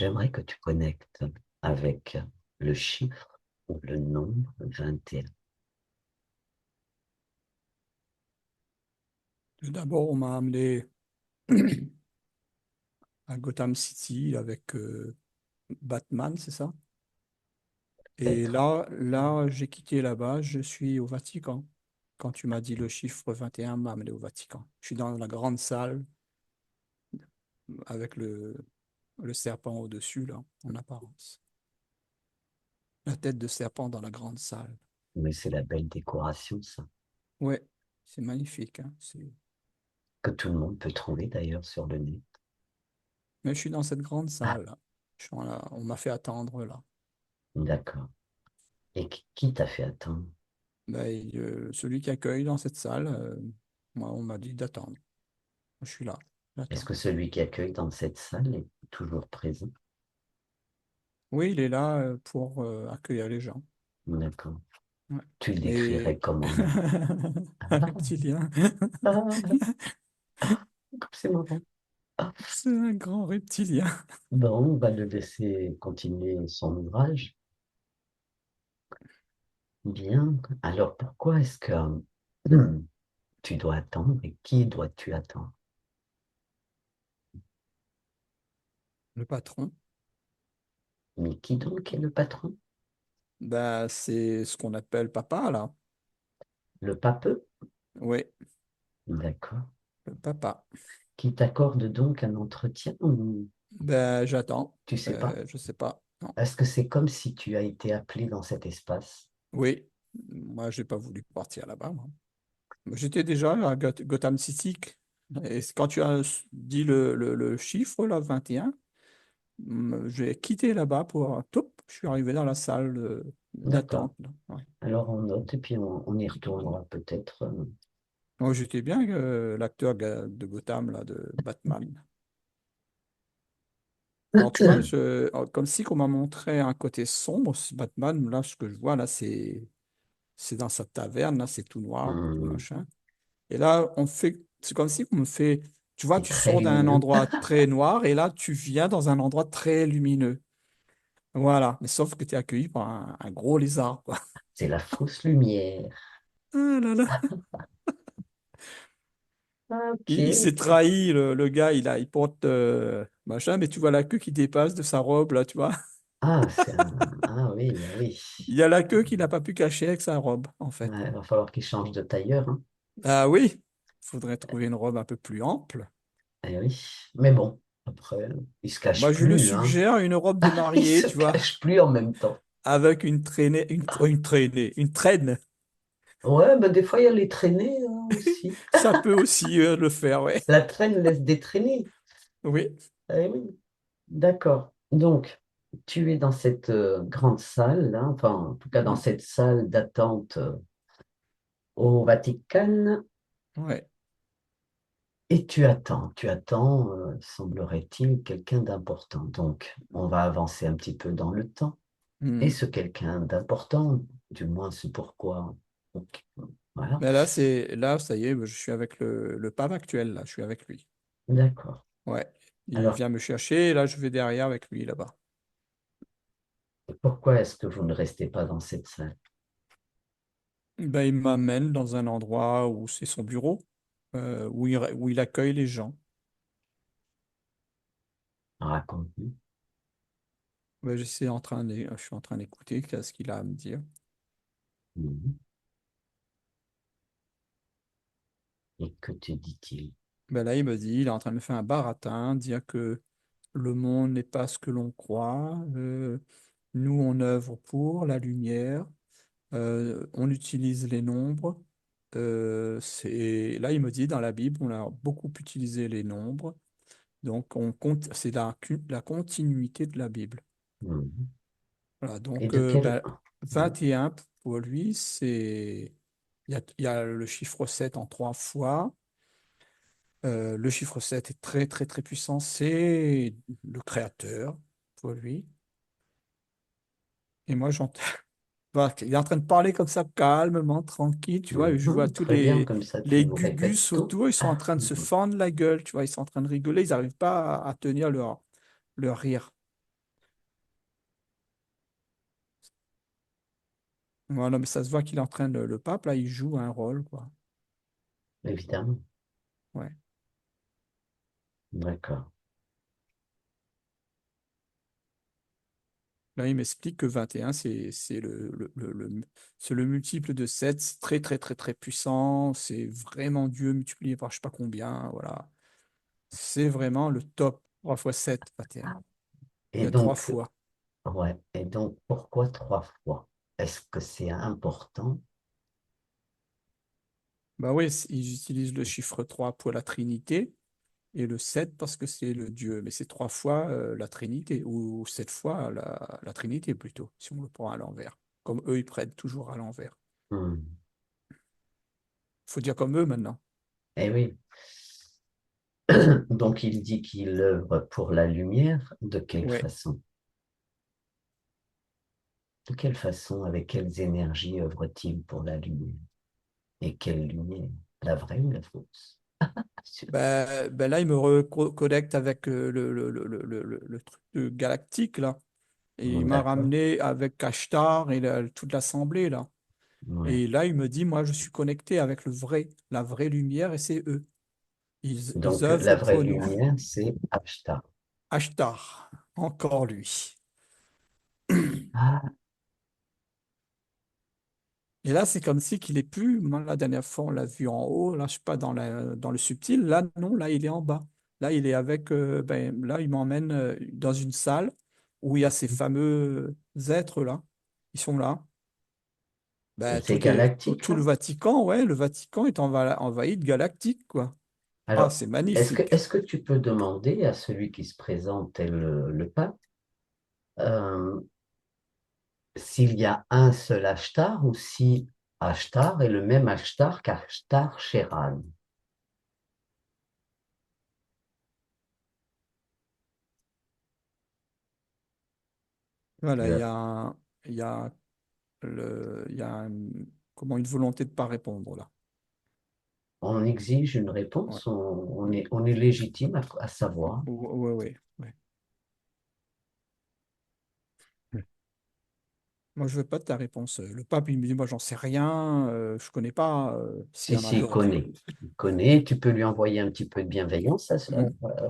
j'aimerais que tu connectes avec le chiffre ou le nombre 21. Tout d'abord, on m'a amené à Gotham City avec Batman, c'est ça? Et Peut-être. là, j'ai quitté là-bas, je suis au Vatican. Quand tu m'as dit le chiffre 21, m'a amené au Vatican. Je suis dans la grande salle avec le serpent au-dessus, là, en apparence. La tête de serpent dans la grande salle. Mais c'est la belle décoration, ça, Ouais, c'est magnifique, hein, que tout le monde peut trouver d'ailleurs sur le net. Mais je suis dans cette grande Ah, salle, là. On m'a fait attendre là. d'accord. Et qui t'a fait attendre? Ben, celui qui accueille dans cette salle, moi, on m'a dit d'attendre. Je suis là, Est-ce j'attends. que celui qui accueille dans cette salle est toujours présent? Oui, il est là pour accueillir les gens. D'accord. Ouais. Tu le Mais décrirais comment, lui? un Ah, reptilien, ah, comme c'est marrant. Ah, c'est un grand reptilien. bon, on va le laisser continuer son ouvrage. Bien. Alors, pourquoi est-ce que tu dois attendre et qui dois-tu attendre? Le patron, Mais qui donc est le patron? ben, c'est ce qu'on appelle papa, là. Le papeux? Oui, D'accord. le papa. Qui t'accorde donc un entretien ou Ben, j'attends. tu sais pas? Je sais pas. Non. Est-ce que c'est comme si tu as été appelé dans cet espace? Oui, moi, j'ai pas voulu partir là-bas, moi. J'étais déjà à Gotham City. Et quand tu as dit le chiffre, là, 21, j'ai quitté là-bas pour... Top, je suis arrivé dans la salle D'accord. d'attente, là. Ouais. Alors on note et puis on y retournera peut-être. Moi, j'étais bien l'acteur de Gotham, là, de Batman. Alors, tu vois, comme si on m'a montré un côté sombre, ce Batman, là, ce que je vois, là, c'est dans sa taverne, là, c'est tout noir, tout Hum, machin. Et là, c'est comme si on me fait, tu vois, c'est tu très sors d'un lumineux. endroit très noir et là, tu viens dans un endroit très lumineux. Voilà. Mais sauf que tu es accueilli par un gros lézard, quoi. C'est la fausse lumière. Ah là là. Ok, Il s'est ok. trahi, le gars, il porte machin, mais tu vois la queue qui dépasse de sa robe, là, tu vois. Ah, c'est un... Ah oui, bah oui. Il y a la queue qu'il n'a pas pu cacher avec sa robe, en fait. Ouais, il va falloir qu'il change de tailleur, hein. Ah oui, il faudrait trouver une robe un peu plus ample. Eh oui. Mais bon, après, il se cache Moi, je le plus, hein. suggère, une robe de Il mariée, se tu vois, cache plus en même temps. avec une traînée, une traîne. Ouais, bah des fois, il y a les traînées hein, aussi. Ça peut aussi le faire, ouais. La traîne laisse des traînées. Oui. Eh oui. D'accord. Donc, tu es dans cette grande salle, là, enfin, en tout cas dans Mhm. cette salle d'attente au Vatican, Ouais. et tu attends, semblerait-il, quelqu'un d'important. Donc, on va avancer un petit peu dans le temps. Et Mhm. ce quelqu'un d'important, du moins c'est pourquoi. Ok, voilà, Mais là, ça y est, je suis avec le pape actuel, là, je suis avec lui. d'accord. Ouais. Il Alors, vient me chercher, et là, je vais derrière avec lui, là-bas. pourquoi est-ce que vous ne restez pas dans cette salle? Ben, il m'amène dans un endroit où c'est son bureau, où il accueille les gens. Raconte-nous. Ben, je suis en train d'écouter ce qu'il a à me dire. Mhm. Et que te dit-il? Ben là, il me dit, il est en train de me faire un baratin, dire que le monde n'est pas ce que l'on croit. Nous, on œuvre pour la lumière. On utilise les nombres. Là, il me dit, dans la Bible, on a beaucoup utilisé les nombres. Donc, c'est la continuité de la Bible. Mhm. Voilà, Et donc, de quel... ben, Oui. 21, pour lui, il y a le chiffre 7 en trois fois. Le chiffre 7 est très, très, très puissant. C'est le créateur pour lui. Et moi, j'entends. Voilà, il est en train de parler comme ça, calmement, tranquille, tu vois. Et je vois Mhm. tous Très bien, comme ça tu les nous répètes gugus tout. autour, ils sont en Ah, train de se mhm. fendre la gueule, tu vois. Ils sont en train de rigoler, ils n'arrivent pas à tenir leur rire. Voilà, mais ça se voit qu'il est en train de, le pape, là, il joue un rôle, quoi. évidemment. Ouais. D'accord. Là, il m'explique que 21, c'est c'est le multiple de 7, c'est très, très, très, très puissant, c'est vraiment Dieu multiplié par je sais pas combien, voilà. C'est vraiment le top. 3 fois 7, 21. Il Et y a trois donc, fois. ouais. Et donc, pourquoi trois fois? Est-ce que c'est important? Bah oui, ils utilisent le chiffre 3 pour la Trinité et le 7 parce que c'est le Dieu. Mais c'est 3 fois la Trinité ou 7 fois la Trinité plutôt, si on le prend à l'envers. Comme eux, ils prennent toujours à l'envers. Hmm. Faut dire comme eux maintenant. Eh oui. Donc, il dit qu'il œuvre pour la lumière. De quelle Ouais. façon? De quelle façon, avec quelles énergies œuvre-t-il pour la lumière? Et quelle lumière? La vraie ou la fausse? Ben là, il me reconnecte avec le truc de galactique, là. Et il m'a D'accord. ramené avec Kashtar et toute l'assemblée, là. Ouais. Et là, il me dit, moi, je suis connecté avec le vrai, la vraie lumière, et c'est eux. Ils Donc, la œuvrent vraie pour nous. lumière, c'est Ashtar. Ashtar, encore lui. Ah, Et là, c'est comme si qu'il est plus. Moi, la dernière fois, on l'a vu en haut. Là, je suis pas dans le subtil. Là, non, là, il est en bas. Là, il est avec. Là, il m'emmène dans une salle où il y a ces fameux êtres là. Ils sont là. Ben, c'est galactique, tout le là? Vatican, ouais, le Vatican est envahi de galactiques, quoi. Ah, Alors, c'est magnifique. est-ce que tu peux demander à celui qui se présente, tel le pape, euh, s'il y a un seul Ashtar ou si Ashtar est le même Ashtar qu'Ashtar Sheran? Voilà, Tu as- il y a il y a comment une volonté de ne pas répondre là. On exige une Ouais. réponse, on est légitime à savoir. Ouais, ouais, ouais. Moi, je veux pas de ta réponse. Le pape, il me dit, moi, j'en sais rien, je connais pas s'il y Si, en a si, il d'autres. connaît. Il connaît, tu peux lui envoyer un petit peu de bienveillance Mm. à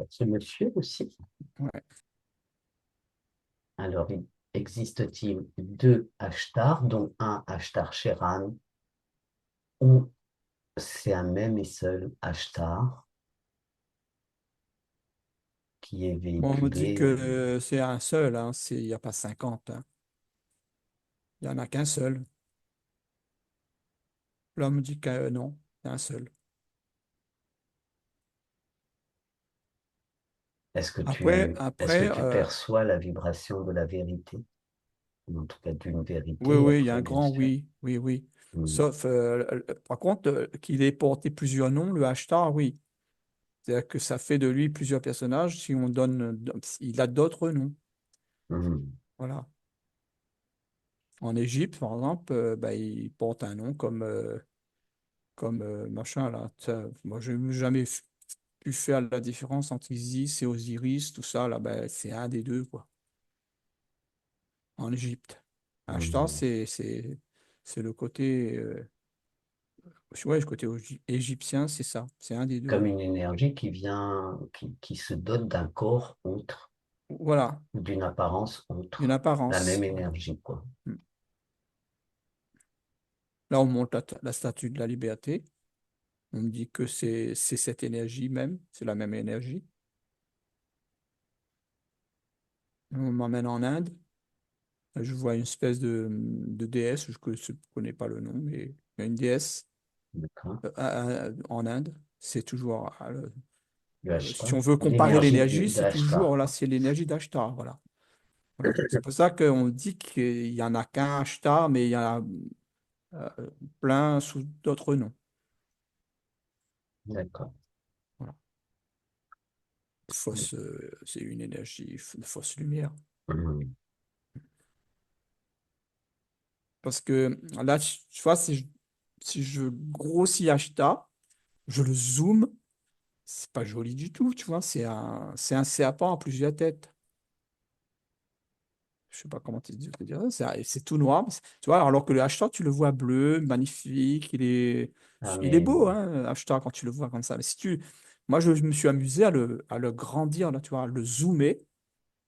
ce monsieur aussi. Ouais. Alors, existe-t-il deux Ashtar, dont un Ashtar Sheran, ou c'est un même et seul Ashtar qui est Bon, on me dit que véhiculé? c'est un seul, hein, il n'y a pas 50, hein. Il n'y en a qu'un seul. Là, on me dit que non, il y a un seul. Est-ce que Après, tu perçois la vibration de la vérité? En tout cas, d'une oui, vérité, oui, il y a après, un bien grand sûr. oui, oui, oui. Hmm, Sauf, par contre, qu'il ait porté plusieurs noms, le hashtag, oui. C'est-à-dire que ça fait de lui plusieurs personnages si on donne, il a d'autres noms. hmm. Voilà. En Égypte, par exemple, bah, il porte un nom comme machin là. Moi, je n'ai jamais pu faire la différence entre Isis et Osiris, tout ça là. Ben, c'est un des deux quoi. En Égypte, Ashtar, Hmm. c'est le côté, ouais, le côté égyptien, c'est ça. C'est un des deux. Comme une énergie qui vient, qui se dote d'un corps autre, Voilà, d'une apparence une autre. La même apparence. Voilà. énergie, quoi. Mm. Là, on monte la statue de la liberté. On me dit que c'est cette énergie même, c'est la même énergie. On m'emmène en Inde. Je vois une espèce de déesse, je ne connais pas le nom, mais il y a une déesse D'accord. en Inde. C'est toujours, Le si Ashtar. on veut comparer L'énergie l'énergie, de c'est toujours, Ashtar, là, quoi. c'est l'énergie d'Ashtar. Voilà. Voilà. C'est pour ça qu'on dit qu'il n'y en a qu'un Ashtar, mais il y en a plein sous d'autres noms. D'accord. Voilà. C'est une énergie de fausse lumière. Hmm. Parce que là, tu vois, si je grossis Ashtar, je le zoome, c'est pas joli du tout, tu vois. C'est un serpent à plusieurs têtes. sais pas comment te dire ça, c'est tout noir. Tu vois, alors que le Ashtar, tu le vois bleu, magnifique, Ah, il est mais beau, hein, Ashtar, quand tu le vois comme ça. Mais moi, je me suis amusé à le grandir, là, tu vois, à le zoomer,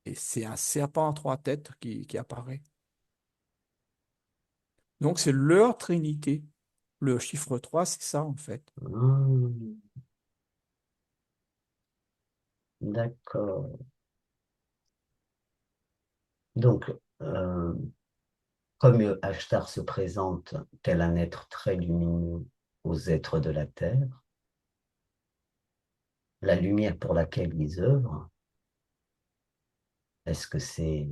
et c'est un serpent à trois têtes qui apparaît. Donc, c'est leur trinité. Le chiffre 3 c'est ça, en fait. hmm, d'accord. Donc, euh, comme Ashtar se présente tel un être très lumineux aux êtres de la Terre, la lumière pour laquelle ils œuvrent, est-ce que c'est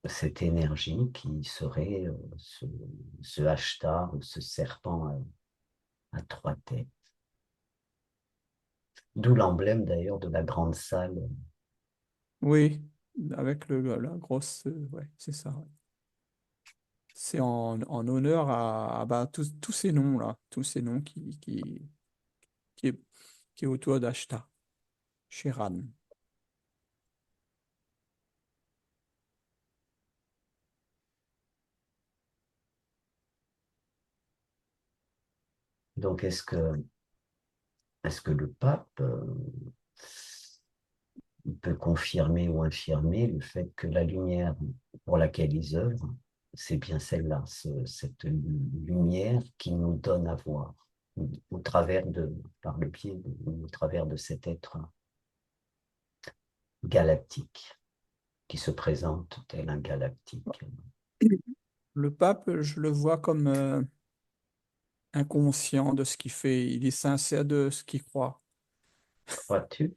cette énergie qui serait ce Ashtar ou ce serpent à trois têtes? D'où l'emblème d'ailleurs de la grande salle. Oui, avec la grosse. Ouais, c'est ça. Ouais. C'est en honneur à bah, tous ces noms-là, tous ces noms qui est, qui est autour d'Ashta, Shiran. Donc, est-ce que le pape peut confirmer ou infirmer le fait que la lumière pour laquelle ils œuvrent, c'est bien celle-là, cette lumière qui nous donne à voir au travers par le biais, au travers de cet être galactique qui se présente tel un galactique. Le pape, je le vois comme inconscient de ce qu'il fait. Il est sincère de ce qu'il croit. Crois-tu?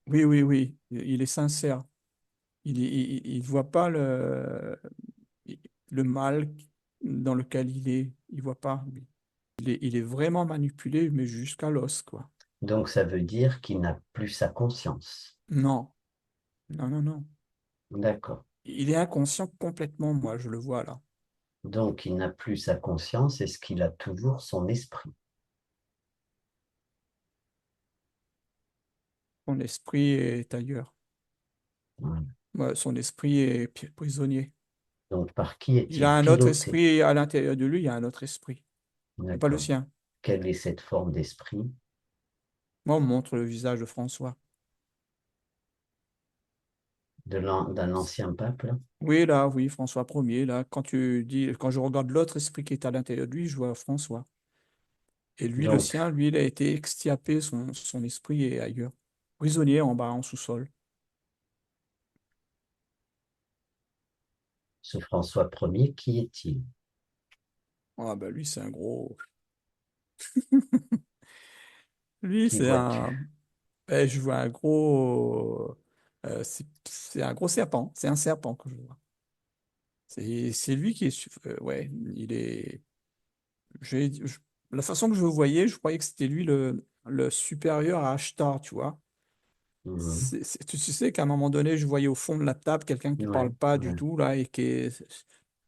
Oui, oui, oui, il est sincère. Il voit pas le mal dans lequel il est. Il voit pas. Il est vraiment manipulé, mais jusqu'à l'os, quoi. Donc ça veut dire qu'il n'a plus sa conscience. Non, non, non, non. D'accord. Il est inconscient complètement, moi, je le vois là. Donc il n'a plus sa conscience, est-ce qu'il a toujours son esprit? Son esprit est ailleurs. Voilà. Ouais, son esprit est prisonnier. Donc par qui Il a est-il un autre piloté? esprit à l'intérieur de lui, il y a un autre esprit. C'est pas le D'accord. sien. Quelle est cette forme d'esprit Moi, on me montre le visage de François. d'un ancien pape, là? Oui, là, oui, François Ier, là, quand je regarde l'autre esprit qui est à l'intérieur de lui, je vois François. Et lui, le Donc sien, lui, il a été extirpé, son esprit est ailleurs. Prisonnier en bas, en sous-sol. ce François Ier, qui est-il? Ah, ben lui, c'est un gros. Lui, Qui c'est vois-tu? un. Je vois un gros. C'est un gros serpent. C'est un serpent que je vois. C'est lui qui est. Ouais, il est. La façon que je le voyais, je croyais que c'était lui le supérieur à Ashtar, tu vois. Mhm. Tu sais qu'à un moment donné, je voyais au fond de la table quelqu'un qui parle Ouais, pas du ouais. tout, là, et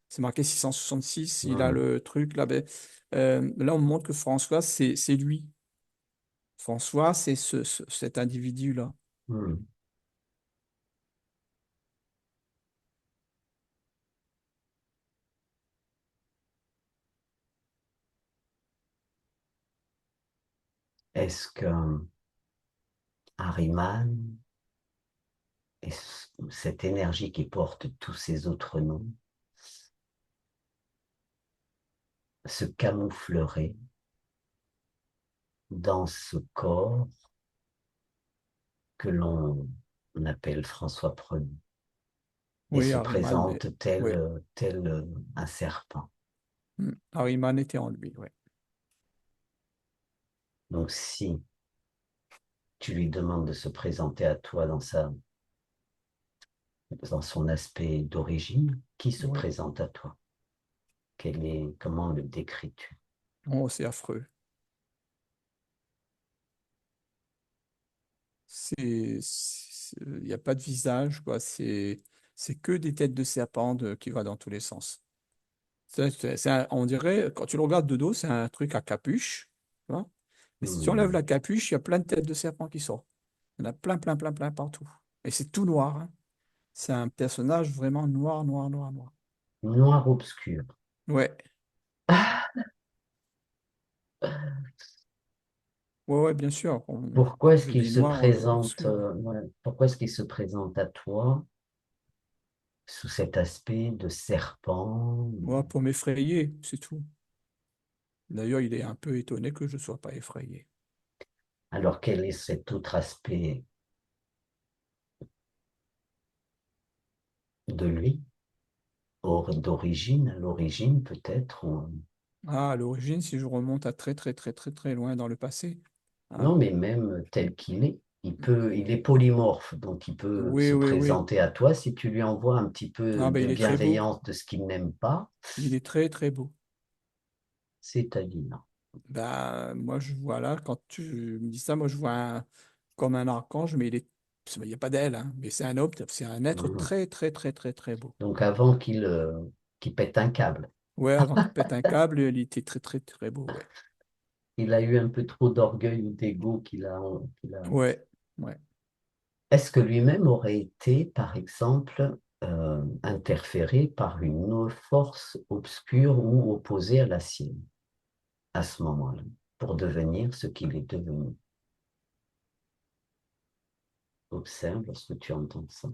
c'est marqué 666, il a Mhm. le truc, là. Ben, là, on me montre que François, c'est lui. François, c'est cet individu-là. Mhm. Est-ce que Harriman et cette énergie qui porte tous ces autres noms se camouflerait dans ce corps que l'on appelle François Ier et Oui, se Harriman, présente oui. tel un serpent. Harriman était en lui, oui. Donc si tu lui demandes de se présenter à toi dans son aspect d'origine, qui se Oui. présente à toi? Comment le décris-tu? Oh, c'est affreux. Il n'y a pas de visage, quoi. C'est que des têtes de serpent qui vont dans tous les sens. On dirait, quand tu le regardes de dos, c'est un truc à capuche, tu vois. Mais si tu enlèves Hmm, la capuche, il y a plein de têtes de serpent qui sortent. Il y en a plein, plein, plein, plein partout. Et c'est tout noir, hein. C'est un personnage vraiment noir, noir, noir, noir. Noir obscur. Ouais, ouais, ouais, bien sûr. Pourquoi Quand est-ce je qu'il dis se noir, présente, obscur. ouais, pourquoi est-ce qu'il se présente à toi sous cet aspect de serpent? Moi, pour m'effrayer, c'est tout. D'ailleurs, il est un peu étonné que je ne sois pas effrayé. Alors quel est cet autre aspect de lui, d'origine, à l'origine peut-être, Ah, à l'origine, si je remonte à très, très, très, très, très loin dans le passé. Hein. non, mais même tel qu'il est, il est polymorphe, donc il peut Oui, se oui, oui. présenter à toi si tu lui envoies un petit peu Ah, ben, de il est très beau. bienveillance de ce qu'il n'aime pas, Il est très, très beau. c'est-à-dire. Bah, moi, je vois là, quand tu me dis ça, moi, je vois comme un archange, mais il n'y a pas d'aile, hein, mais c'est un homme, c'est un être Mhm. très, très, très, très, très beau. Donc avant qu'il pète un câble, Ouais, avant qu'il pète un câble, il était très, très, très beau, ouais. il a eu un peu trop d'orgueil ou d'ego Ouais, ouais. Est-ce que lui-même aurait été, par exemple, interféré par une force obscure ou opposée à la sienne à ce moment-là, pour devenir ce qu'il est devenu? Observe lorsque tu entends ça.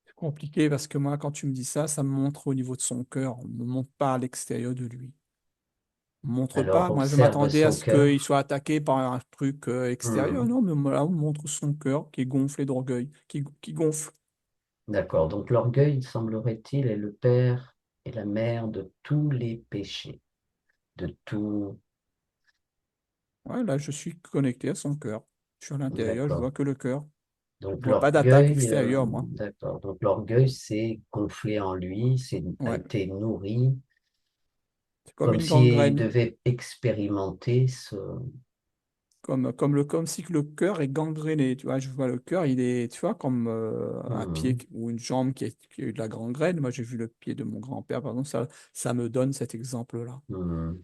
C'est compliqué parce que moi, quand tu me dis ça, ça me montre au niveau de son cœur, on ne me montre pas à l'extérieur de lui. On me montre Alors pas. Moi, je observe m'attendais à son ce qu'il cœur. soit attaqué par un truc extérieur. Hmm. Non, mais là, on me montre son cœur qui est gonflé d'orgueil, qui gonfle. D'accord. Donc l'orgueil, semblerait-il, est le père et la mère de tous les péchés, de tout. Ouais, là, je suis connecté à son cœur. Je suis à l'intérieur, je vois D'accord. que le cœur. Je Donc vois pas d'attaque l'orgueil, extérieure, moi. d'accord. Donc l'orgueil, c'est gonflé en lui, a Ouais, été nourri, c'est comme comme une s'il gangrène. devait expérimenter ce. Comme si que le cœur est gangréné. Tu vois, je vois le cœur, il est, tu vois, comme un pied Hmm, ou une jambe qui a eu de la gangrène. Moi, j'ai vu le pied de mon grand-père, par exemple, ça me donne cet exemple-là. hmm,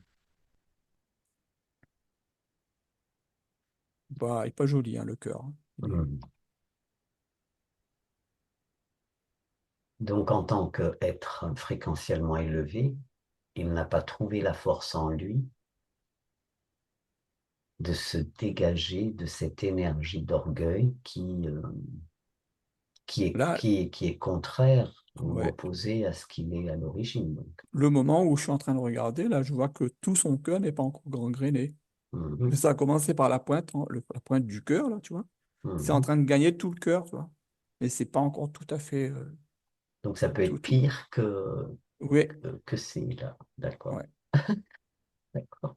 Bah, il est pas joli, hein, le cœur. Hein. hmm. Donc en tant qu'être fréquentiellement élevé, il n'a pas trouvé la force en lui de se dégager de cette énergie d'orgueil Là, qui est contraire ou ouais, opposée à ce qu'il est à l'origine. Donc. le moment où je suis en train de regarder, là, je vois que tout son cœur n'est pas encore gangréné. Mais Mhm, ça a commencé par la pointe, hein, la pointe du cœur, là, tu vois. C'est en mhm. train de gagner tout le cœur, tu vois. Mais c'est pas encore tout à fait Donc ça peut tout, être tout. pire Oui, que c'est là. D'accord. ouais. De D'accord.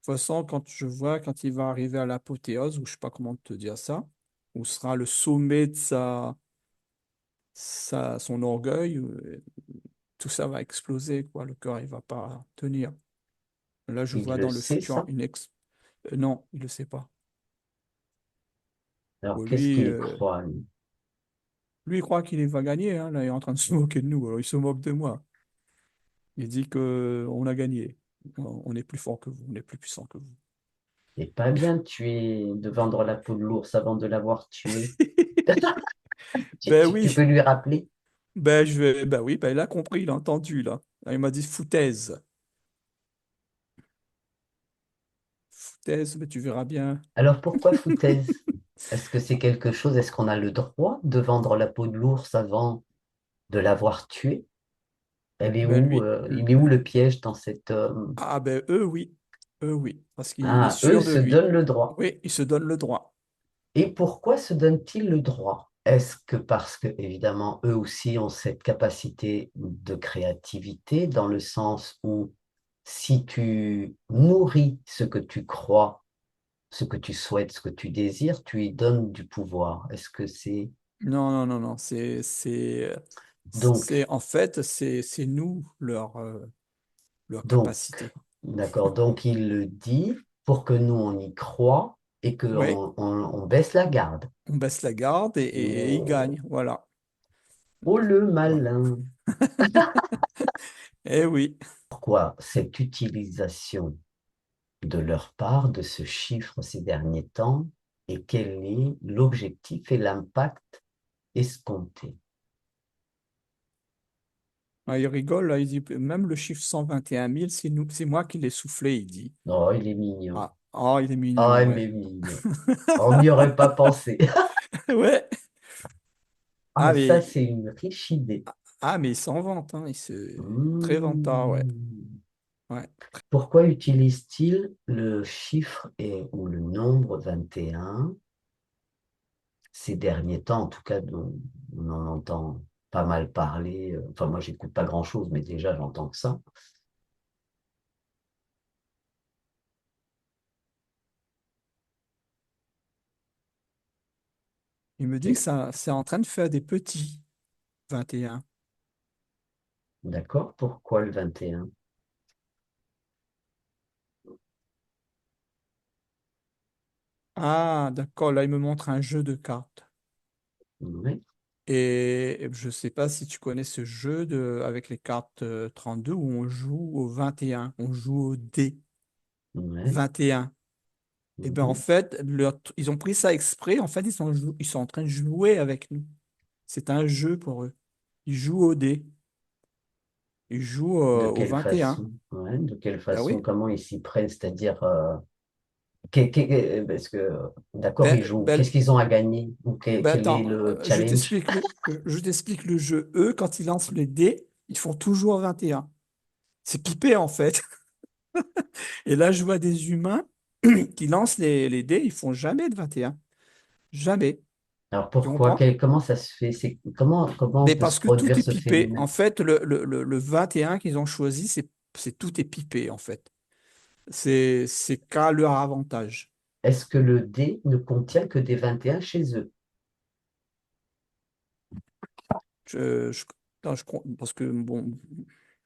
toute façon, quand je vois, quand il va arriver à l'apothéose, ou je sais pas comment te dire ça, où sera le sommet de son orgueil, tout ça va exploser, quoi. Le cœur, il va pas tenir. Là, je Il vois le dans le sait, futur ça? non, il le sait pas. Alors Bon, qu'est-ce lui, qu'il croit, lui? lui, il croit qu'il va gagner, hein. Là, il est en train de se moquer de nous. Alors, il se moque de moi. Il dit que on a gagné. On est plus fort que vous, on est plus puissant que vous. C'est pas bien de vendre la peau de l'ours avant de l'avoir tué. Ben Tu oui, peux lui rappeler? ben oui, ben il a compris, il a entendu là. Là, il m'a dit foutaise, foutaise, mais tu verras bien. Alors pourquoi foutaise? Est-ce que c'est quelque chose, est-ce qu'on a le droit de vendre la peau de l'ours avant de l'avoir tué? Ben lui, Il est où le piège dans cette... ah ben eux oui, parce qu'il est Ah, eux sûr de se lui. donnent le droit. Oui, il se donne le droit. Et pourquoi se donnent-ils le droit? Est-ce que parce que, évidemment, eux aussi ont cette capacité de créativité, dans le sens où si tu nourris ce que tu crois, ce que tu souhaites, ce que tu désires, tu y donnes du pouvoir. Est-ce que c'est... Non, non, non, non, Donc, en fait, c'est nous leur donc, capacité. d'accord, donc il le dit pour que nous, on y croit et Oui, on baisse la garde. on baisse la garde et ils Oh, gagnent, voilà. oh le Voilà. malin! Eh oui. Pourquoi cette utilisation de leur part de ce chiffre ces derniers temps et quel est l'objectif et l'impact escompté? Ah, il rigole, là, il dit, même le chiffre 121 000, c'est moi qui l'ai soufflé, il dit. Oh, il est mignon. Ah, oh, il est Oh, mignon, il ouais. est mignon. On n'y aurait pas pensé. Ouais. Ah, Ah, ça, mais, c'est une riche idée. il s'en vante, hein. Très vantard, ouais. Hmm. Ouais. Pourquoi utilise-t-il le chiffre ou le nombre 21 ces derniers temps, en tout cas, on en entend pas mal parler. Enfin, moi, j'écoute pas grand-chose, mais déjà, j'entends que ça. Il me dit que Et- ça, c'est en train de faire des petits 21. D'accord? Pourquoi le 21? Ah, d'accord, là, il me montre un jeu de cartes. Oui, Et je ne sais pas si tu connais ce jeu avec les cartes 32 où on joue au 21, on joue au dé oui, 21. Et bien en mhm. fait, ils ont pris ça exprès, en fait, ils sont en train de jouer avec nous. C'est un jeu pour eux. Ils jouent au dé, ils jouent De au quelle 21. façon? Ouais, de quelle Ben façon? oui, Comment ils s'y prennent? C'est-à-dire, parce que, d'accord, ils ben, jouent. ben, Qu'est-ce qu'ils ont à gagner? Ou quel est attends, le challenge? je t'explique le jeu. Eux, quand ils lancent les dés, ils font toujours 21. C'est pipé en fait. Et là, je vois des humains qui lancent les dés, ils font jamais de 21. Jamais. Alors Tu pourquoi? comprends? Comment ça se fait? Comment Mais peut se parce que produire tout est ce pipé. En phénomène? fait, le 21 qu'ils ont choisi, tout est pipé, en fait. C'est qu'à leur avantage. Est-ce que le dé ne contient que des 21 chez eux? Je, je- attends, parce que, bon,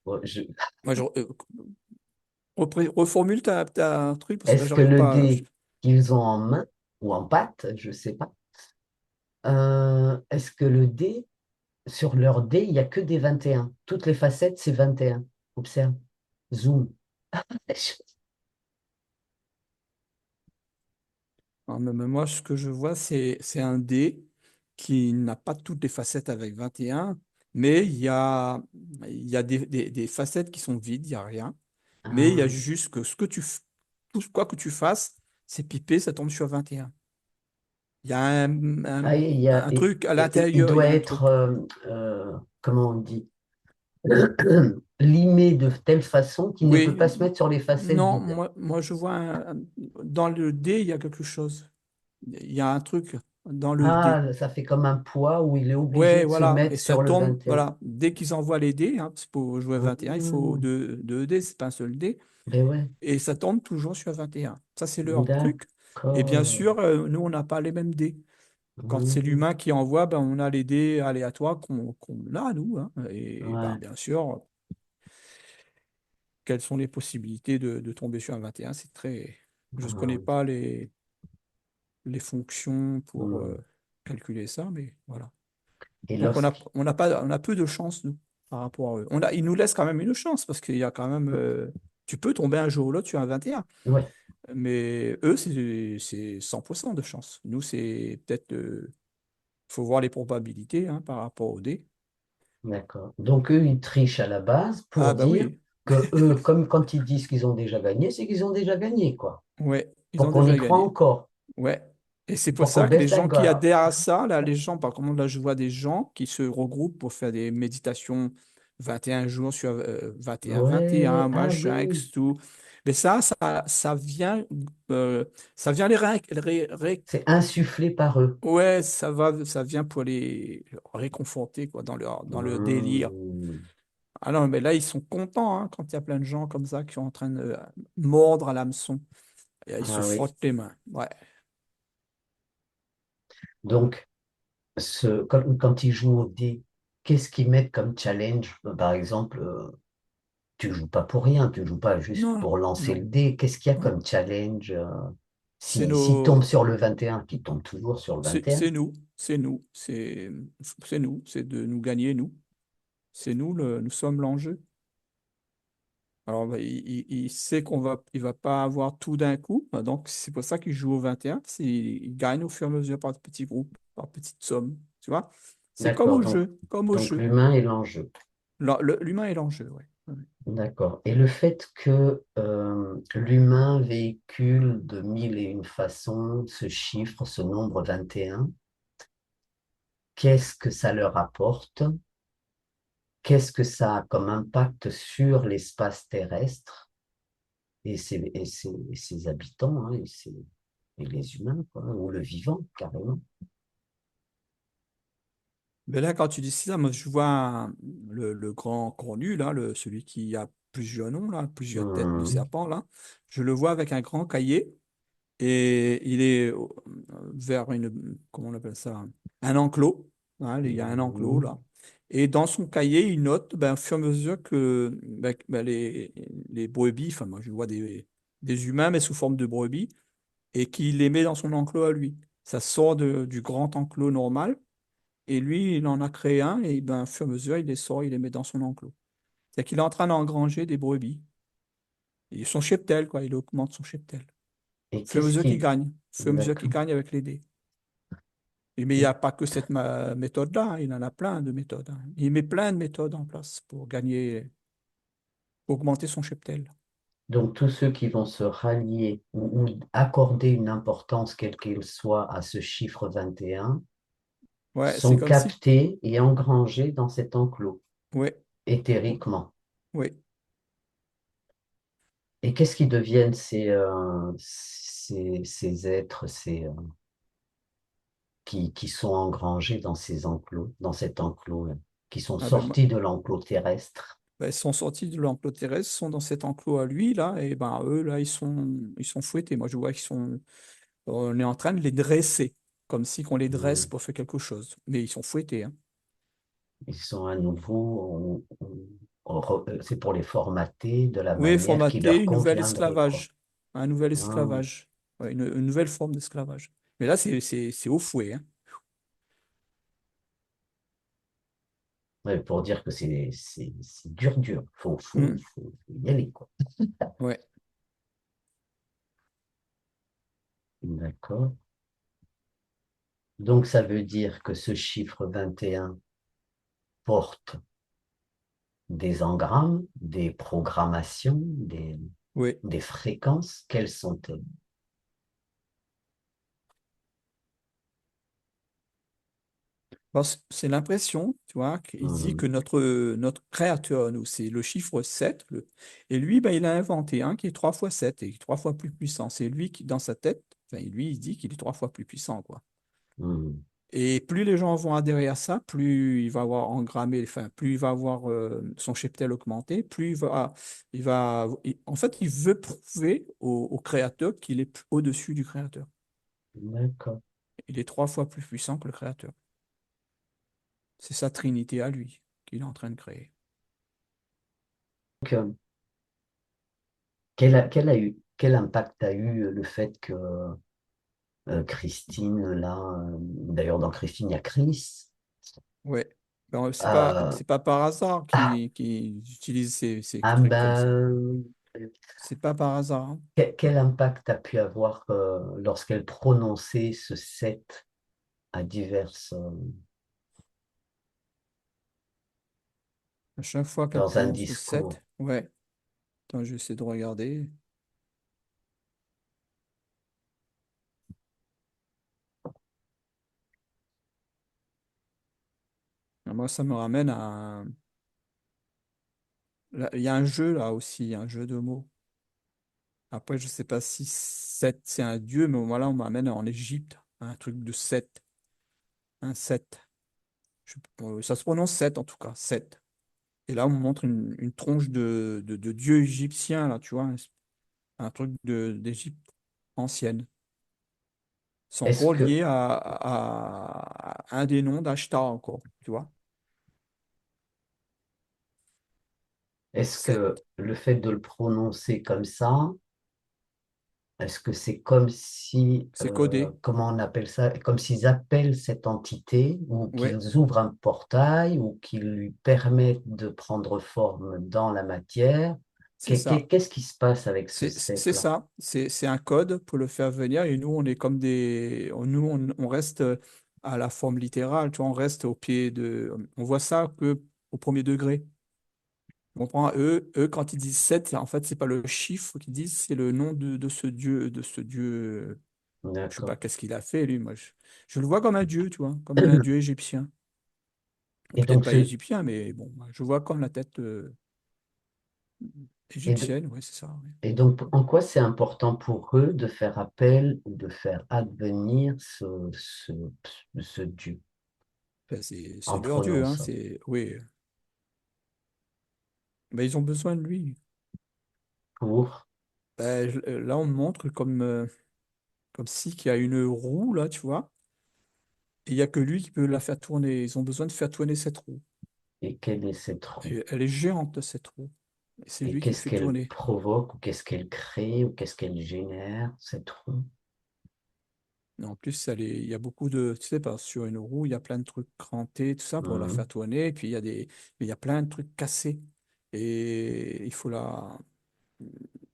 Bon, moi, reformule ta truc, parce que là, Est-ce que j'arrive le pas. dé qu'ils ont en main ou en patte, je ne sais pas, est-ce que le dé, sur leur dé, il n'y a que des 21? Toutes les facettes, c'est 21. Observe. Zoom. Non, mais moi, ce que je vois, c'est un dé qui n'a pas toutes les facettes avec 21, mais il y a des facettes qui sont vides, il n'y a rien. Mais il y a Ah, juste que tout quoi que tu fasses, c'est pipé, ça tombe sur 21. Il y a ah, un truc à il l'intérieur, il y doit a un être, truc. comment on dit, limé de telle façon qu'il ne peut Oui, pas se mettre sur les facettes non, vides. moi je vois dans le dé, il y a quelque chose. Il y a un truc dans le dé. Ah, ça fait comme un poids où il est obligé Ouais, de se voilà. mettre Et ça sur le tombe, 21. voilà. Dès qu'ils envoient les dés, hein, parce que pour jouer 21, il faut Hmm, deux dés, c'est pas un seul dé. ben ouais, Et ça tombe toujours sur 21. Ça, c'est leur truc. Et bien d'accord. sûr, nous, on n'a pas les mêmes dés. Quand c'est Hmm, l'humain qui envoie, ben, on a les dés aléatoires qu'on a, nous, hein. Et ben, ouais. bien sûr, quelles sont les possibilités de tomber sur un 21? C'est très. Je ne Ah connais oui. pas les fonctions pour Hmm. calculer ça, mais voilà. Et Donc, lorsqu'il on a peu de chance, nous, par rapport à eux. Ils nous laissent quand même une chance, parce qu'il y a quand même. Tu peux tomber un jour ou l'autre sur un 21. ouais, Mais eux, c'est 100% de chance. Nous, c'est peut-être. Faut voir les probabilités, hein, par rapport au dé. d'accord. Donc eux, ils trichent à la base Ah, pour bah dire oui, que eux, comme quand ils disent qu'ils ont déjà gagné, c'est qu'ils ont déjà gagné, quoi. ouais, ils Pour ont qu'on y déjà croit gagné. encore, Ouais. Et c'est pour pour qu'on ça que les baisse la gens qui garde. adhèrent à ça, là, les gens, par contre, là, je vois des gens qui se regroupent pour faire des méditations 21 jours sur 21, Ouais, ah machin, oui, X, tout. Mais ça vient c'est insufflé par eux. ouais, ça vient pour les réconforter, quoi, dans leur délire. Hmm. Ah non, mais là, ils sont contents, hein, quand il y a plein de gens comme ça qui sont en train de mordre à l'hameçon. Et ils se Ah oui. frottent les mains. Ouais. Donc, quand ils jouent au dé, qu'est-ce qu'ils mettent comme challenge? Par exemple, tu joues pas pour rien, tu joues pas juste Non, pour lancer non, le dé. Qu'est-ce qu'il y a non. comme challenge C'est s'il tombe nos, sur le 21, qui tombe toujours sur le 21? c'est nous, c'est nous, c'est nous, c'est de nous gagner, nous. C'est nous, nous sommes l'enjeu. Alors, bah, il sait il va pas avoir tout d'un coup. Bah, donc, c'est pour ça qu'il joue au 21. Il gagne au fur et à mesure par petits groupes, par petites sommes. Tu vois? C'est comme D'accord, au jeu, comme au donc jeu. l'humain est l'enjeu. L'humain est l'enjeu, ouais. Ouais. D'accord. Et le fait que l'humain véhicule de mille et une façons ce chiffre, ce nombre 21, qu'est-ce que ça leur apporte? Qu'est-ce que ça a comme impact sur l'espace terrestre et ses habitants, hein, et les humains, quoi, ou le vivant, carrément? Mais là, quand tu dis ça, moi, je vois le grand connu, là, celui qui a plusieurs noms, là, plusieurs têtes de Hmm, serpent, là. Je le vois avec un grand cahier et il est vers comment on appelle ça? Un enclos. Hein, il y a un enclos, hmm, là. Et dans son cahier, il note, ben, au fur et à mesure que ben, les brebis, enfin, moi, je vois des humains, mais sous forme de brebis, et qu'il les met dans son enclos à lui. Ça sort du grand enclos normal. Et lui, il en a créé un et ben, au fur et à mesure, il les sort, il les met dans son enclos. C'est qu'il est en train d'engranger des brebis. Et son cheptel, quoi, il augmente son cheptel. Au Et fur et à qu'est-ce mesure qu'il qui... gagne. Au fur et à mesure qu'il D'accord. gagne avec les dés. Mais il n'y Et a pas que cette méthode-là, hein, il en a plein de méthodes. Hein. Il met plein de méthodes en place pour gagner, pour augmenter son cheptel. donc tous ceux qui vont se rallier ou accorder une importance, quelle qu'elle soit, à ce chiffre 21, Ouais, c'est sont comme si. captés et engrangés dans cet enclos, Ouais, éthériquement. ouais. Et qu'est-ce qui deviennent ces êtres qui sont engrangés dans ces enclos, dans cet enclos-là, qui sont Ah ben, sortis de l'enclos terrestre? ben, ils sont sortis de l'enclos terrestre, sont dans cet enclos à lui, là, et ben eux, là, ils sont fouettés. Moi, je vois qu'ils sont. On est en train de les dresser, comme si qu'on les dresse Hmm. pour faire quelque chose. Mais ils sont fouettés, hein. Ils sont à nouveau, c'est pour les formater de la Oui, manière qui formater leur une nouvelle conviendrait, quoi. esclavage. Un nouvel Ah, esclavage. Ouais, une nouvelle forme d'esclavage. Mais là, c'est au fouet, hein. ouais, pour dire que c'est dur, dur. Hmm. Faut y aller, quoi. Ouais. D'accord. Donc, ça veut dire que ce chiffre 21 porte des engrammes, des programmations, Oui. des fréquences. Quelles sont-elles? Bon, c'est l'impression, tu vois, qu'il dit que Mhm, notre créateur, nous, c'est le chiffre 7. Et lui, ben, il a inventé un qui est 3 fois 7 et 3 fois plus puissant. C'est lui qui, dans sa tête, enfin, lui, il dit qu'il est 3 fois plus puissant, quoi. mhm. Et plus les gens vont adhérer à ça, plus il va avoir engrammé, enfin, plus il va avoir son cheptel augmenté, plus en fait, il veut prouver au créateur qu'il est au-dessus du créateur. D'accord. Il est 3 fois plus puissant que le créateur. C'est sa trinité à lui qu'il est en train de créer. Donc, quel impact a eu le fait que Christine, là, d'ailleurs dans Christine, il y a Chris, Ouais. Ben, euh, c'est pas par hasard ah, qu'il utilise ces ah trucs comme ça. ben, C'est pas par hasard. Hein. quel impact a pu avoir lorsqu'elle prononçait ce 7 à diverses, À chaque fois qu'elle dans un prononce le discours? 7, ouais. Attends, je vais essayer de regarder. Moi, ça me ramène à. Il y a un jeu là aussi, un jeu de mots. Après, je sais pas si Seth c'est un dieu, mais voilà, on m'amène en Égypte, un truc de Seth, un Seth. Ça se prononce Seth en tout cas, Seth. Et là, on me montre une tronche de dieu égyptien, là, tu vois, un truc d'Égypte ancienne. C'est Est-ce encore que, lié à un des noms d'Ashtar encore, tu vois, est-ce que Seth. le fait de le prononcer comme ça, est-ce que c'est comme si, C'est codé. comment on appelle ça, comme s'ils appellent cette entité ou Ouais, qu'ils ouvrent un portail ou qu'ils lui permettent de prendre forme dans la matière c'est ça. Qu'est-ce qui se passe avec ce C'est sec-là? ça. C'est un code pour le faire venir. Et nous, on est comme nous, on reste à la forme littérale. Tu vois, on reste au pied de. On voit ça que au premier degré. Tu comprends? Eux, quand ils disent 7, en fait, c'est pas le chiffre qu'ils disent, c'est le nom de ce dieu, de ce dieu. Je sais pas D'accord. qu'est-ce qu'il a fait, lui. Moi, je le vois comme un dieu, tu vois, comme un dieu égyptien. Ou Et peut-être donc, pas égyptien, mais bon, je vois comme la tête et, de- égyptienne, oui, c'est ça. Oui. et donc, en quoi c'est important pour eux de faire appel ou de faire advenir ce Dieu Enfin, c'est en leur dieu, hein, prononçant? c'est, oui. Ben, ils ont besoin de lui. Pour, Ben, là, on me montre comme si qu'il y a une roue, là, tu vois, et il n'y a que lui qui peut la faire tourner. Ils ont besoin de faire tourner cette roue. et quelle est cette roue? Et elle est géante, cette roue. Et c'est Et lui qui qu'est-ce fait qu'elle tourner. provoque ou qu'est-ce qu'elle crée ou qu'est-ce qu'elle génère, cette roue? Et en plus, il y a beaucoup de, tu sais pas, sur une roue, il y a plein de trucs crantés, tout ça, pour la faire Mhm. tourner. Et puis, mais il y a plein de trucs cassés. Et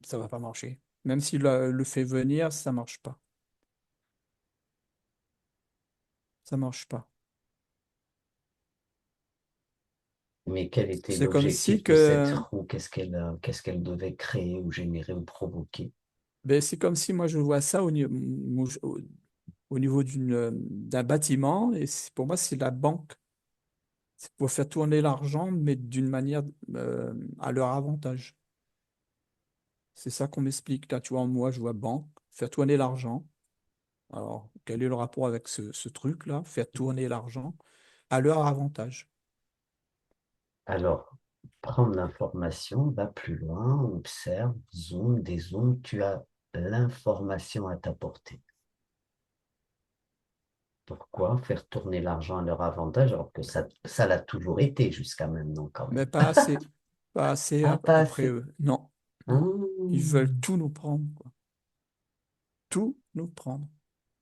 ça va pas marcher. Même s'il le fait venir, ça marche pas. Ça marche pas. Mais quel était C'est comme si l'objectif de cette que, roue? Qu'est-ce qu'elle devait créer ou générer ou provoquer? ben, c'est comme si moi je vois ça au niveau d'un bâtiment. Et pour moi, c'est la banque. C'est pour faire tourner l'argent, mais d'une manière à leur avantage. C'est ça qu'on m'explique. Là, tu vois, moi, je vois banque, faire tourner l'argent. Alors, quel est le rapport avec ce truc-là? Faire tourner l'argent à leur avantage. Alors, prendre l'information, va plus loin, observe, zoom, dézoome, tu as l'information à t'apporter. Pourquoi faire tourner l'argent à leur avantage alors que ça l'a toujours été jusqu'à maintenant quand Mais même. pas assez. Pas assez Ah, pas d'après assez. eux. Non, non. Ils veulent Hum. tout nous prendre, quoi. Tout nous prendre.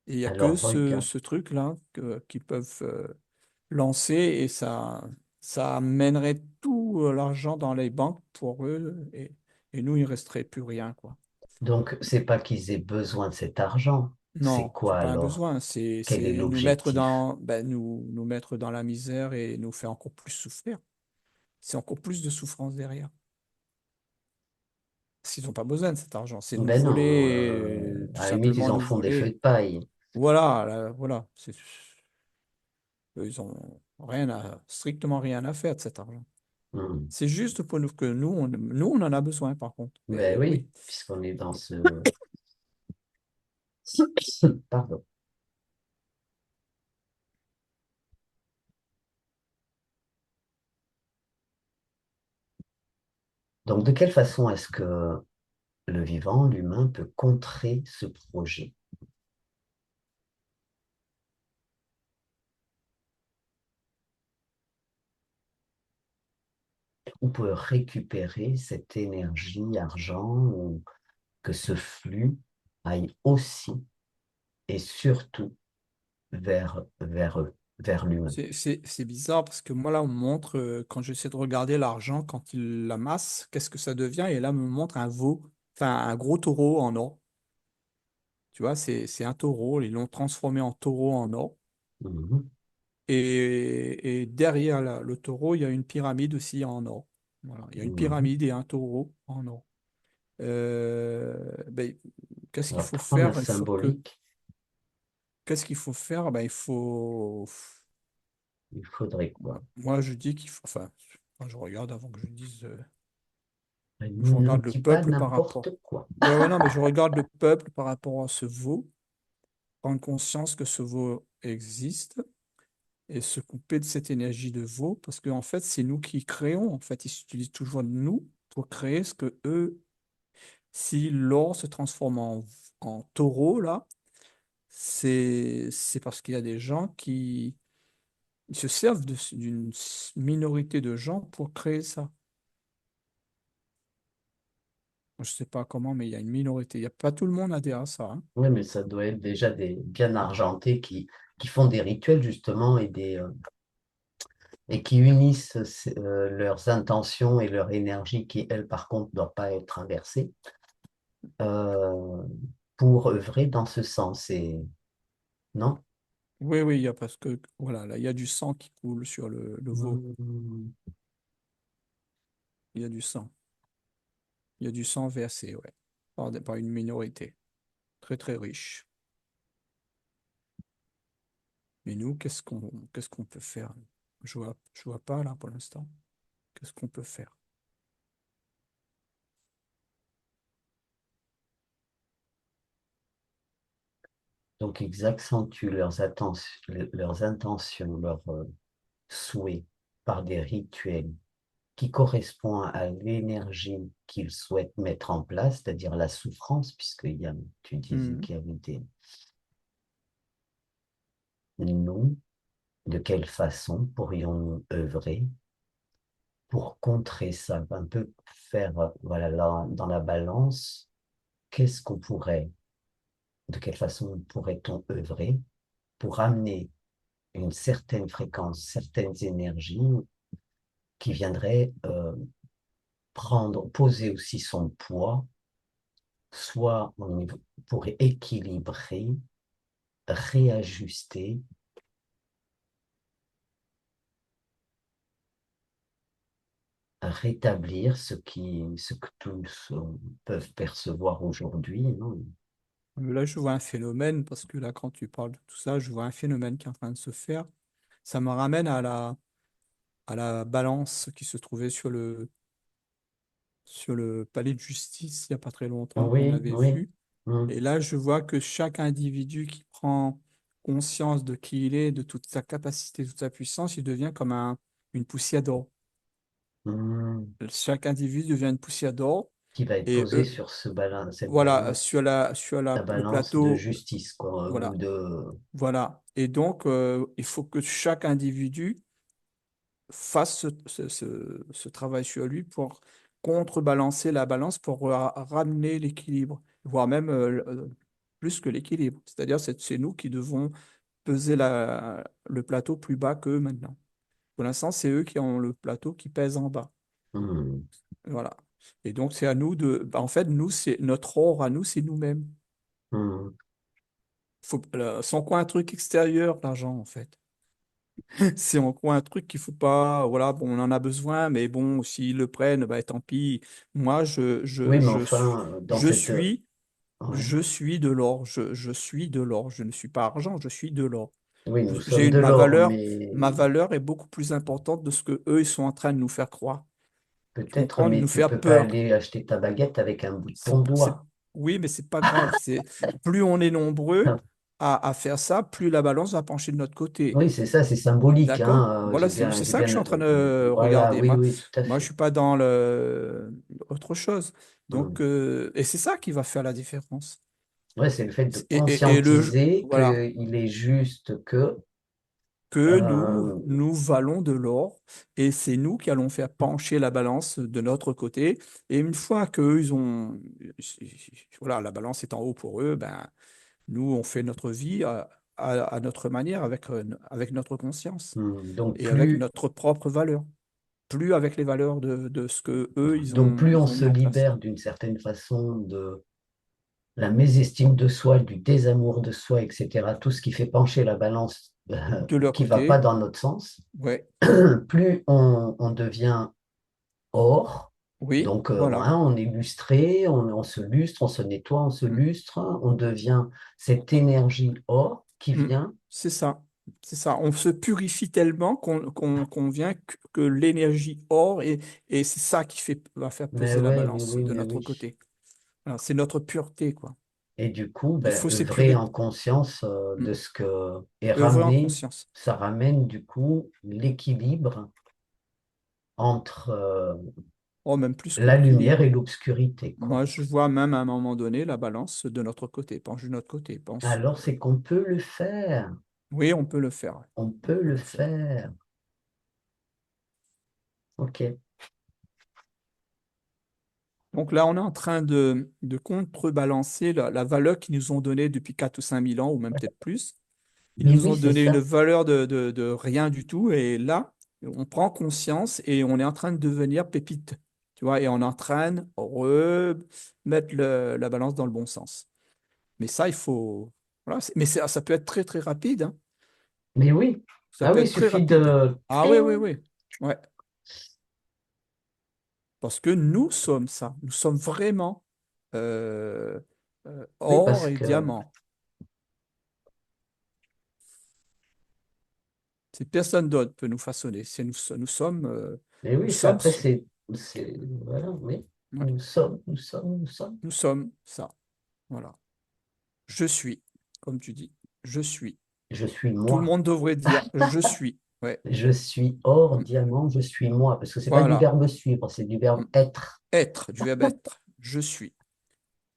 Et il n'y a que Alors, regarde. ce truc-là qu'ils peuvent lancer et ça amènerait tout l'argent dans les banques pour eux et nous, il ne resterait plus rien, quoi. Donc, c'est pas qu'ils aient besoin de cet argent. C'est Non, c'est quoi pas un alors? besoin, c'est Quel est nous mettre l'objectif? nous mettre dans la misère et nous faire encore plus souffrir. C'est encore plus de souffrance derrière. S'ils n'ont pas besoin de cet argent, c'est nous Ben non, voler, tout à la limite, ils simplement en nous font des feux voler. de paille. Voilà, voilà. Ils ont strictement rien à faire de cet argent. Hum. C'est juste pour nous que nous, on en a besoin, par contre. Ben Mais oui, oui. puisqu'on est dans ce... Pardon. Donc, de quelle façon est-ce que le vivant, l'humain, peut contrer ce projet ou peut récupérer cette énergie, argent, ou que ce flux aille aussi et surtout vers eux, vers l'humain. C'est bizarre parce que moi, là, on me montre, quand j'essaie de regarder l'argent, quand il l'amasse, qu'est-ce que ça devient? Et là, on me montre un veau, enfin, un gros taureau en or. Tu vois, c'est un taureau. Ils l'ont transformé en taureau en or. Mhm. Et derrière le taureau, il y a une pyramide aussi en or. Voilà. Il y a une Mhm. pyramide et un taureau en or. Ben, qu'est-ce qu'il Alors, faut prendre la faire? symbolique, Qu'est-ce qu'il faut faire? Ben, il faut. il faudrait quoi? Moi, je dis qu'il faut. Enfin, moi, je regarde avant que je dise. Je Ne regarde le dis pas peuple par n'importe rapport. quoi. Ouais, ouais, non, mais je regarde le peuple par rapport à ce veau, prendre conscience que ce veau existe et se couper de cette énergie de veau, parce qu'en fait, c'est nous qui créons. En fait, ils utilisent toujours nous pour créer ce que eux, si l'or se transforme en taureau, là, c'est parce qu'il y a des gens qui se servent d'une minorité de gens pour créer ça. Je ne sais pas comment, mais il y a une minorité. Il y a pas tout le monde adhère à ça, hein. Oui, mais ça doit être déjà des bien argentés qui font des rituels justement et et qui unissent leurs intentions et leur énergie qui, elle, par contre, ne doit pas être inversée, euh, pour œuvrer dans ce sens. Et non? Oui, oui, il y a parce que voilà, là, il y a du sang qui coule sur le veau. Hmm. Il y a du sang. Il y a du sang versé, ouais, par une minorité très très riche. Mais nous, qu'est-ce qu'on peut faire? Je vois pas là pour l'instant. Qu'est-ce qu'on peut faire? Donc, ils accentuent leurs intentions, leurs souhaits par des rituels qui correspondent à l'énergie qu'ils souhaitent mettre en place, c'est-à-dire la souffrance, puisque tu disais Mhm. qu'il y avait nous, de quelle façon pourrions-nous œuvrer pour contrer ça, un peu faire, voilà, dans la balance, qu'est-ce qu'on pourrait, de quelle façon pourrait-on œuvrer pour amener une certaine fréquence, certaines énergies qui viendraient poser aussi son poids, soit pour équilibrer, réajuster, rétablir ce que tous peuvent percevoir aujourd'hui, non? Là, je vois un phénomène, parce que là, quand tu parles de tout ça, je vois un phénomène qui est en train de se faire. Ça me ramène à la balance qui se trouvait sur le palais de justice il n'y a pas très longtemps, qu'on Oui, avait oui. vu. Mm, Et là, je vois que chaque individu qui prend conscience de qui il est, de toute sa capacité, toute sa puissance, il devient comme une poussière d'or. mm. Chaque individu devient une poussière d'or. Qui va être Et posé sur cette voilà, balance, sur le de plateau, justice, quoi, ou voilà, de... voilà. Et donc, il faut que chaque individu fasse ce travail sur lui pour contrebalancer la balance, pour ramener l'équilibre, voire même plus que l'équilibre. C'est-à-dire, c'est nous qui devons peser le plateau plus bas qu'eux maintenant. Pour l'instant, c'est eux qui ont le plateau qui pèse en bas. Mm, Voilà. Et donc, c'est à nous en fait, nous, c'est notre or à nous, c'est nous-mêmes. mm. Sans quoi un truc extérieur, l'argent, en fait. C'est en quoi un truc qu'il faut pas, voilà, bon, on en a besoin, mais bon, s'ils le prennent, bah, tant pis. Moi, Oui, mais enfin, dans je cette... suis, ouais. je suis de l'or. Je suis de l'or. Je ne suis pas argent, je suis de l'or. Oui, nous J'ai sommes de l'or, mais ma valeur est beaucoup plus importante de ce que eux, ils sont en train de nous faire croire. Tu peut-être, comprends? De mais nous tu faire peux pas peur. aller acheter ta baguette avec un bout de ton C'est, doigt. oui, mais c'est pas grave. Plus on est nombreux à faire ça, plus la balance va pencher de notre côté. Oui, c'est ça, c'est symbolique, D'accord? hein. Voilà, c'est J'ai ça que je suis bien, en train de voilà, regarder. oui, Moi, oui, tout à moi, je fait. suis pas dans autre chose. Donc, Mm. et c'est ça qui va faire la différence. Ouais, c'est le fait de Et conscientiser voilà, qu'il est juste que, que euh, nous valons de l'or et c'est nous qui allons faire pencher la balance de notre côté. Et une fois qu'eux, voilà, la balance est en haut pour eux, ben, nous, on fait notre vie à notre manière, avec notre conscience donc et avec plus notre propre valeur. Plus avec les valeurs de ce que eux Donc, plus on ils ont se mis en place. libère d'une certaine façon de la mésestime de soi, du désamour de soi, etc., tout ce qui fait pencher la balance De leur qui ne va pas côté, dans notre sens, ouais, plus on devient or. oui, Donc, voilà. hein, on est lustré, on se lustre, on se nettoie, on se Mm, lustre, on devient cette énergie or qui mm. vient. C'est ça. C'est ça. On se purifie tellement qu'on vient que l'énergie or et c'est ça va faire Mais peser la ouais, oui, balance oui, de mais notre oui. côté. Voilà, c'est notre pureté, quoi. Et du coup, Il ben, faut œuvrer s'épurer. en conscience Mm. de ce que... Et Œuvrer en ramener, conscience. ça ramène du coup l'équilibre entre Oh, même plus que la lumière l'équilibre. et l'obscurité, quoi. Moi, je vois même à un moment donné la balance de notre côté, penche de notre côté. Pense. Alors, c'est qu'on peut le faire. Oui, on peut le faire. Ouais. On On peut peut le le faire. faire. OK. Donc là, on est en train de contrebalancer la valeur qu'ils nous ont donnée depuis 4 ou 5 000 ans, ou même peut-être plus. Ils Oui, nous oui, ont c'est donné une ça. valeur de rien du tout. Et là, On prend conscience et on est en train de devenir pépite. Tu vois, et on est en train de remettre la balance dans le bon sens. Mais ça, il faut. Voilà, mais ça peut être très, très rapide, hein. Mais oui, Ça ah peut oui, il être très suffit rapide. de... Ah oui, oui, Ting. oui. Ouais. Parce que nous sommes ça. Nous sommes vraiment euh, Oui, or parce et que... diamant. C'est personne d'autre peut nous façonner. C'est Mais nous oui, ça, sommes, après, c'est... Voilà, oui. ouais, Nous sommes. nous sommes ça. Voilà. Je suis, comme tu dis, je suis. Je suis Tout le moi. monde devrait dire je suis. Ouais. Je suis or, Mm. diamant, je suis moi. Parce que c'est pas du Voilà. verbe suivre, c'est du Mm. verbe être. Être, du verbe être. Je suis.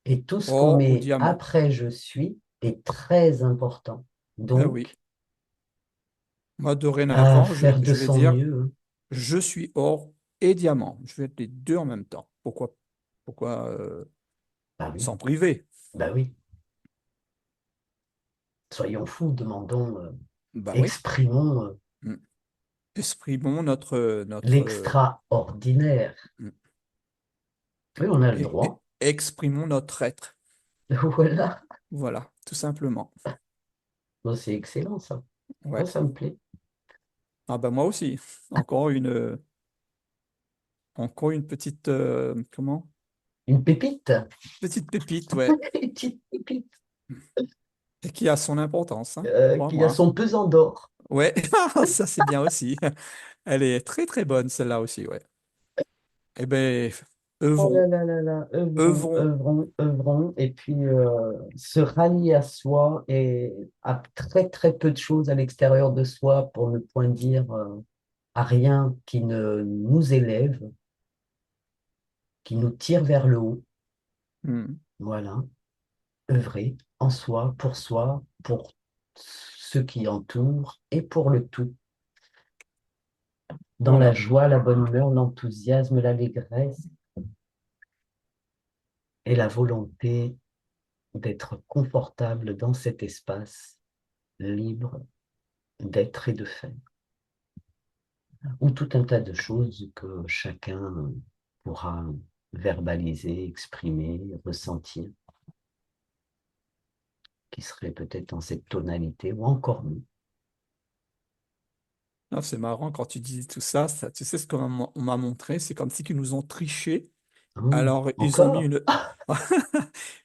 Et tout ce qu'on Or ou met diamant. après je suis est très important. Ben oui. Donc, Moi, à dorénavant, faire de je vais son dire mieux, hein. je suis or et diamant. Je vais être les deux en même temps. Pourquoi Bah oui, s'en priver? bah oui. Soyons fous, demandons, Ben oui. exprimons Mm. Exprimons l'extraordinaire. mm, Oui, on a le et droit. exprimons notre être. Voilà. Voilà, tout simplement. Bon, c'est excellent, ça. Ouais. Moi, ça me plaît. Ah ben moi aussi. Encore une petite, comment? Une pépite. Petite pépite, ouais. Une petite pépite Et qui a son importance, hein, qui a crois-moi. son pesant d'or. Ouais, ça c'est bien aussi. Elle est très très bonne, celle-là aussi, ouais. Eh ben, Oh œuvrons, là là là là, œuvrons, œuvrons. œuvrons, œuvrons, et puis se rallier à soi et à très très peu de choses à l'extérieur de soi pour ne point dire à rien qui ne nous élève, qui nous tire vers le haut. Hmm. Voilà, œuvrer en soi, pour ceux qui entourent et pour le tout. Dans la Voilà. joie, la bonne humeur, l'enthousiasme, l'allégresse et la volonté d'être confortable dans cet espace libre d'être et de faire, ou tout un tas de choses que chacun pourra verbaliser, exprimer, ressentir, qui seraient peut-être dans cette tonalité ou encore mieux. Non, c'est marrant quand tu dis tout ça, tu sais ce on m'a montré, c'est comme si qu'ils nous ont triché. Hum, Alors, ils ont mis encore? une.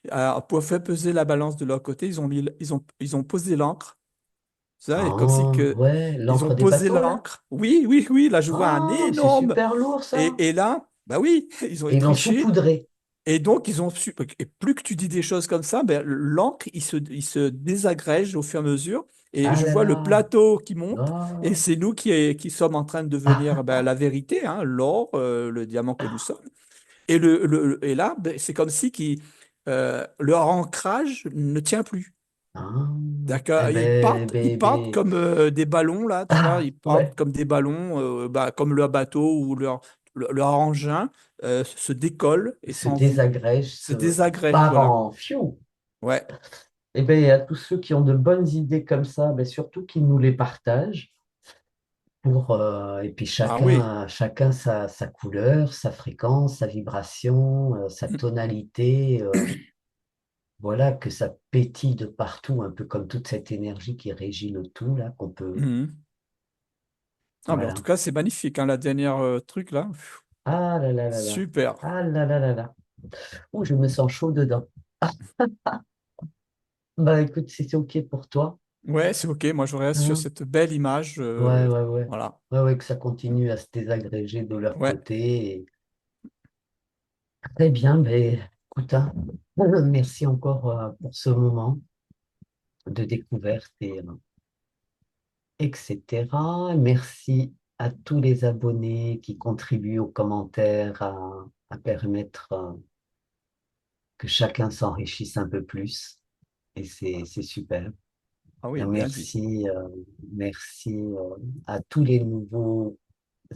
Alors, pour faire peser la balance de leur côté, ils ont posé l'encre. Ça, et comme si Ah, que ouais, ils ont l'encre des posé bateaux, là? l'encre. Oui, oui, oui. Là, je vois un Ah, c'est énorme. super lourd, ça. Et là, bah oui, ils ont Et ils l'ont triché. saupoudré. Et donc, ils ont su. Et plus que tu dis des choses comme ça, ben, l'encre, il se désagrège au fur et à mesure. Et Ah je là vois le là. plateau qui monte. Et Ah. c'est nous qui sommes en train de devenir ben, la vérité, hein, l'or, le diamant que nous sommes. Et là, ben, c'est comme si leur ancrage ne tient plus. Ah. D'accord? Eh ben, Ils partent comme des ballons, là, tu vois, ah, ils partent ouais, comme des ballons, bah, comme leur bateau ou leur engin se décolle et se s'envoie, désagrège, se se désagrège, part voilà. en fiou. Ouais. Eh bien, à tous ceux qui ont de bonnes idées comme ça, ben surtout qu'ils nous les partagent. Et puis Ah oui. chacun sa couleur, sa fréquence, sa vibration, sa tonalité. Voilà, que ça pétille de partout, un peu comme toute cette énergie qui régit le tout, là, qu'on peut. Mhm. Ah, mais en tout Voilà. cas, c'est magnifique, hein, la dernière truc, là. Ah là là là là. Super. Ah là là là là. Ouh, je me sens chaud dedans. Bah écoute, si c'est OK pour toi, Ouais, c'est OK. Moi, je reste sur hein. cette belle image. Ouais, ouais, ouais. Voilà. Ouais, ouais, que ça continue à se désagréger de leur Ouais. côté. Très bien, mais écoute, hein, merci encore pour ce moment de découverte etc. Merci à tous les abonnés qui contribuent aux commentaires à permettre que chacun s'enrichisse un peu plus. Et c'est super. Ah Et oui, bien dit. merci à tous les nouveaux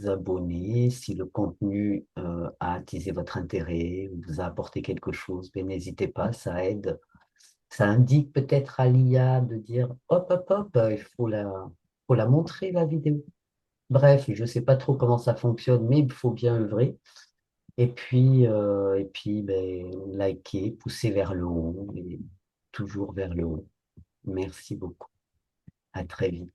abonnés. Si le contenu a attisé votre intérêt, vous a apporté quelque chose, ben, n'hésitez pas, ça aide. Ça indique peut-être à l'IA de dire hop, hop, hop, faut la montrer la vidéo. Bref, je ne sais pas trop comment ça fonctionne, mais il faut bien œuvrer. Et puis ben, liker, pousser vers le haut, et toujours vers le haut. Merci beaucoup. À très vite.